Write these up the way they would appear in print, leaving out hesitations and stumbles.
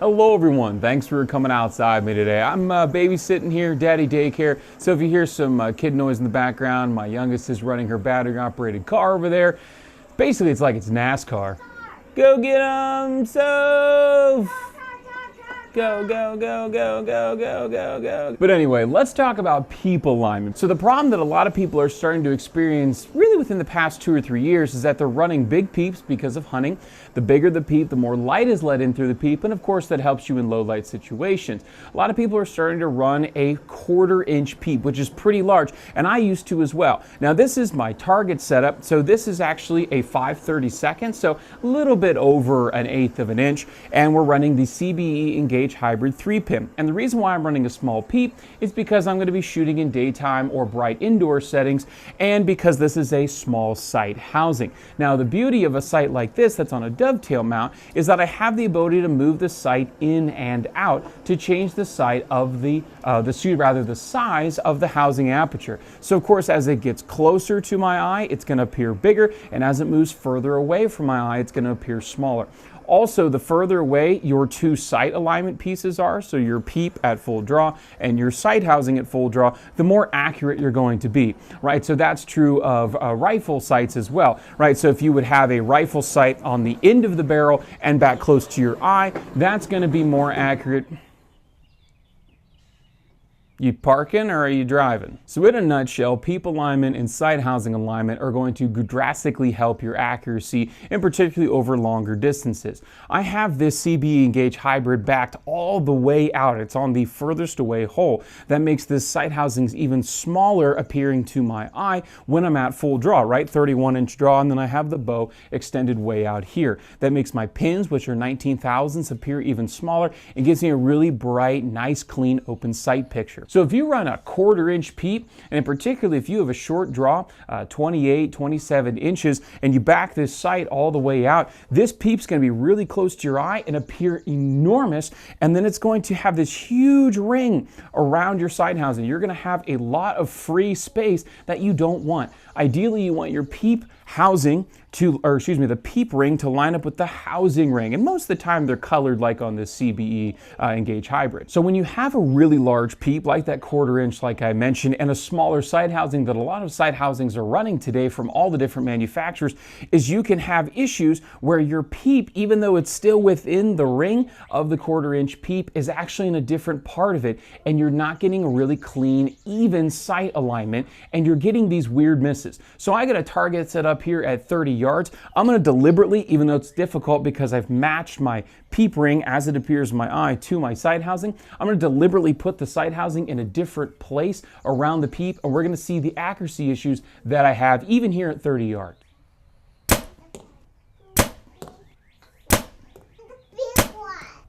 Hello everyone, thanks for coming outside with me today. I'm babysitting here, daddy daycare, so if you hear some kid noise in the background, my youngest is running her battery operated car over there. Basically it's like it's NASCAR. Go get 'em, Soph! Go, go, go, go, go, go, go, go. But anyway, let's talk about PEEP alignment. So the problem that a lot of people are starting to experience really within the past 2 or 3 years is that they're running big PEEPs because of hunting. The bigger the PEEP, the more light is let in through the PEEP, and of course that helps you in low light situations. A lot of people are starting to run a 1/4 inch PEEP, which is pretty large, and I used to as well. Now this is my target setup, so this is actually a 5/32, so a little bit over 1/8 of an inch, and we're running the CBE Engage Hybrid 3-pin. And the reason why I'm running a small PEEP is because I'm going to be shooting in daytime or bright indoor settings, and because this is a small sight housing. Now the beauty of a sight like this that's on a dovetail mount is that I have the ability to move the sight in and out to change the sight of the size of the housing aperture. So of course as it gets closer to my eye, it's going to appear bigger, and as it moves further away from my eye, it's going to appear smaller. Also, the further away your two sight alignment pieces are, so your PEEP at full draw and your sight housing at full draw, the more accurate you're going to be, right? So that's true of rifle sights as well, right? So if you would have a rifle sight on the end of the barrel and back close to your eye, that's going to be more accurate. You parking or are you driving? So in a nutshell, PEEP alignment and sight housing alignment are going to drastically help your accuracy, and particularly over longer distances. I have this CBE Engage Hybrid backed all the way out. It's on the furthest away hole. That makes this sight housings even smaller appearing to my eye when I'm at full draw, right? 31-inch draw, and then I have the bow extended way out here. That makes my pins, which are 19 thousandths, appear even smaller and gives me a really bright, nice, clean, open sight picture. So if you run a 1/4 inch PEEP, and particularly if you have a short draw, 28, 27 inches, and you back this sight all the way out, this PEEP's going to be really close to your eye and appear enormous, and then it's going to have this huge ring around your sight housing. You're going to have a lot of free space that you don't want. Ideally, you want your PEEP housing the PEEP ring to line up with the housing ring, and most of the time they're colored like on this CBE Engage Hybrid. So when you have a really large PEEP like that 1/4 inch like I mentioned, and a smaller sight housing that a lot of sight housings are running today from all the different manufacturers, is you can have issues where your PEEP, even though it's still within the ring of the 1/4 inch PEEP, is actually in a different part of it, and you're not getting a really clean, even sight alignment, and you're getting these weird misses. So I got a target set up here at 30 yards. I'm going to deliberately, even though it's difficult because I've matched my PEEP ring as it appears in my eye to my sight housing, I'm going to deliberately put the sight housing in a different place around the PEEP, and we're going to see the accuracy issues that I have even here at 30 yards.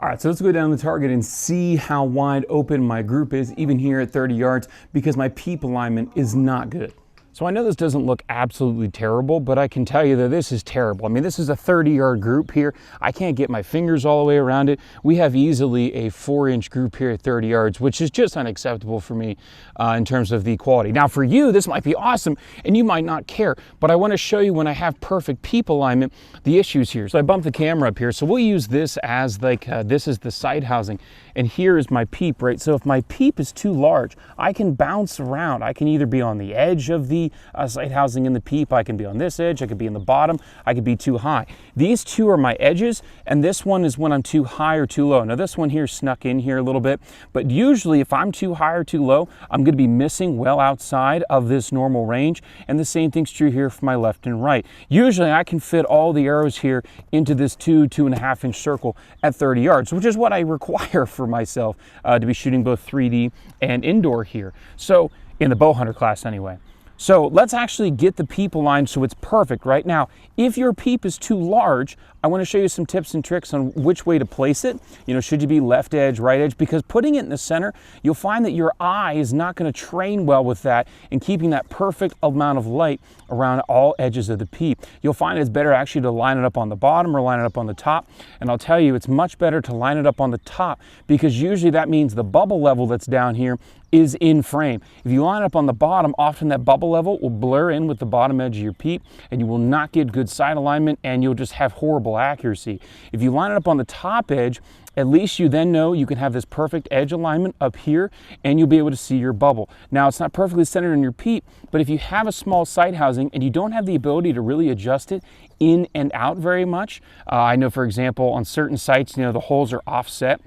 All right, so let's go down the target and see how wide open my group is even here at 30 yards because my PEEP alignment is not good. So I know this doesn't look absolutely terrible, but I can tell you that this is terrible. I mean, this is a 30-yard group here. I can't get my fingers all the way around it. We have easily a 4-inch group here at 30 yards, which is just unacceptable for me in terms of the quality. Now for you, this might be awesome, and you might not care, but I want to show you when I have perfect PEEP alignment, the issues here. So I bumped the camera up here, so we'll use this as like, this is the sight housing, and here is my PEEP, right? So if my PEEP is too large, I can bounce around. I can either be on the edge of the sight housing in the PEEP, I can be on this edge, I could be in the bottom, I could be too high. These two are my edges, and this one is when I'm too high or too low. Now this one here snuck in here a little bit, but usually if I'm too high or too low, I'm going to be missing well outside of this normal range, and the same thing's true here for my left and right. Usually I can fit all the arrows here into this 2.5 inch circle at 30 yards, which is what I require for myself to be shooting both 3D and indoor here. So in the bow hunter class anyway. So let's actually get the PEEP aligned so it's perfect right now. If your PEEP is too large, I want to show you some tips and tricks on which way to place it. You know, should you be left edge, right edge? Because putting it in the center, you'll find that your eye is not going to train well with that and keeping that perfect amount of light around all edges of the PEEP. You'll find it's better actually to line it up on the bottom or line it up on the top. And I'll tell you, it's much better to line it up on the top because usually that means the bubble level that's down here is in frame. If you line up on the bottom, often that bubble level will blur in with the bottom edge of your PEEP, and you will not get good sight alignment, and you'll just have horrible accuracy. If you line it up on the top edge, at least you then know you can have this perfect edge alignment up here, and you'll be able to see your bubble. Now, it's not perfectly centered in your PEEP, but if you have a small sight housing and you don't have the ability to really adjust it in and out very much, I know, for example, on certain sites, the holes are offset.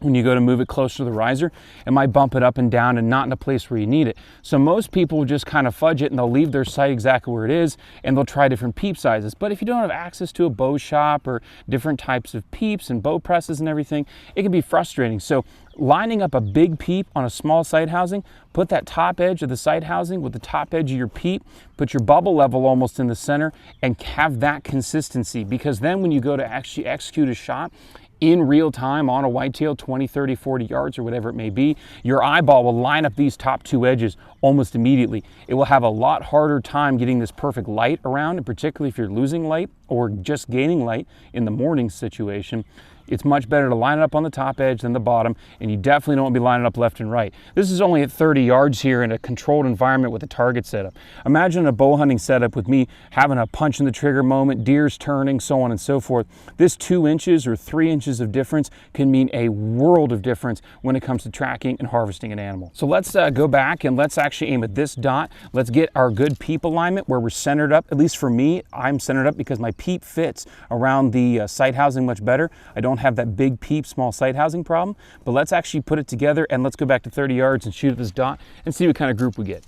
When you go to move it closer to the riser, it might bump it up and down and not in a place where you need it. So most people will just kind of fudge it, and they'll leave their sight exactly where it is, and they'll try different PEEP sizes. But if you don't have access to a bow shop or different types of PEEPs and bow presses and everything, it can be frustrating. So lining up a big PEEP on a small sight housing, put that top edge of the sight housing with the top edge of your PEEP, put your bubble level almost in the center, and have that consistency, because then when you go to actually execute a shot in real time on a whitetail, 20, 30, 40 yards or whatever it may be, your eyeball will line up these top two edges almost immediately. It will have a lot harder time getting this perfect light around, and particularly if you're losing light or just gaining light in the morning situation. It's much better to line it up on the top edge than the bottom, and you definitely don't want to be lining up left and right. This is only at 30 yards here in a controlled environment with a target setup. Imagine a bow hunting setup with me having a punch in the trigger moment, deers turning, so on and so forth. This 2 inches or 3 inches of difference can mean a world of difference when it comes to tracking and harvesting an animal. So let's go back and let's actually aim at this dot. Let's get our good PEEP alignment where we're centered up. At least for me, I'm centered up because my PEEP fits around the sight housing much better. I don't have that big PEEP small sight housing problem, but let's actually put it together and let's go back to 30 yards and shoot at this dot and see what kind of group we get.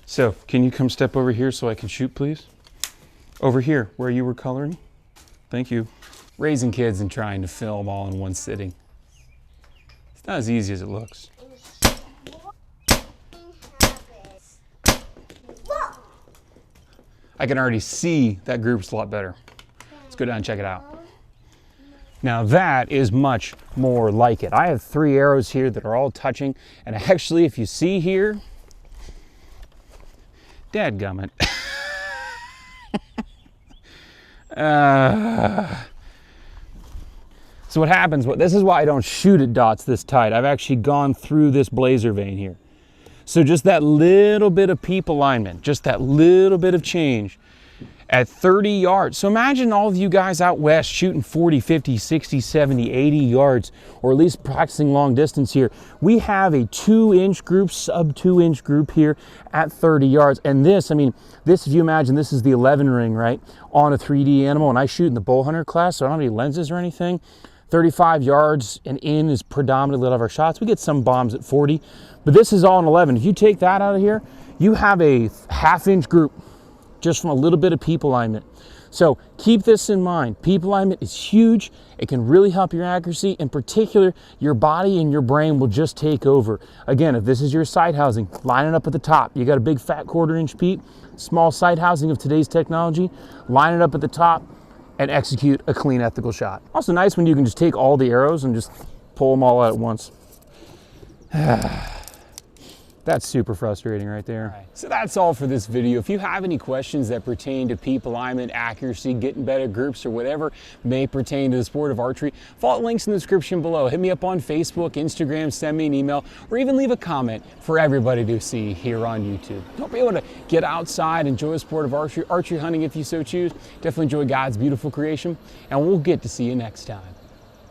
So can you come step over here so I can shoot, please? Over here where you were coloring. Thank you. Raising kids and trying to film all in one sitting. It's not as easy as it looks. I can already see that group's a lot better. Let's go down and check it out. Now that is much more like it. I have 3 arrows here that are all touching, and actually if you see here, dadgummit. So what happens, this is why I don't shoot at dots this tight. I've actually gone through this blazer vein here. So just that little bit of PEEP alignment, just that little bit of change at 30 yards. So imagine all of you guys out west shooting 40, 50, 60, 70, 80 yards, or at least practicing long distance here. We have a 2-inch group, sub 2-inch group here at 30 yards. And this, if you imagine this is the 11 ring, right, on a 3D animal, and I shoot in the bow hunter class, so I don't have any lenses or anything. 35 yards and in is predominantly a lot of our shots. We get some bombs at 40, but this is all an 11. If you take that out of here, you have a 1/2-inch group just from a little bit of PEEP alignment. So keep this in mind. PEEP alignment is huge. It can really help your accuracy. In particular, your body and your brain will just take over. Again, if this is your sight housing, line it up at the top. You got a big fat 1/4-inch PEEP, small sight housing of today's technology, line it up at the top and execute a clean, ethical shot. Also nice when you can just take all the arrows and just pull them all out at once. That's super frustrating right there. Right. So that's all for this video. If you have any questions that pertain to PEEP alignment, accuracy, getting better groups, or whatever may pertain to the sport of archery, follow the links in the description below. Hit me up on Facebook, Instagram, send me an email, or even leave a comment for everybody to see here on YouTube. Don't be able to get outside, enjoy the sport of archery hunting if you so choose. Definitely enjoy God's beautiful creation, and we'll get to see you next time.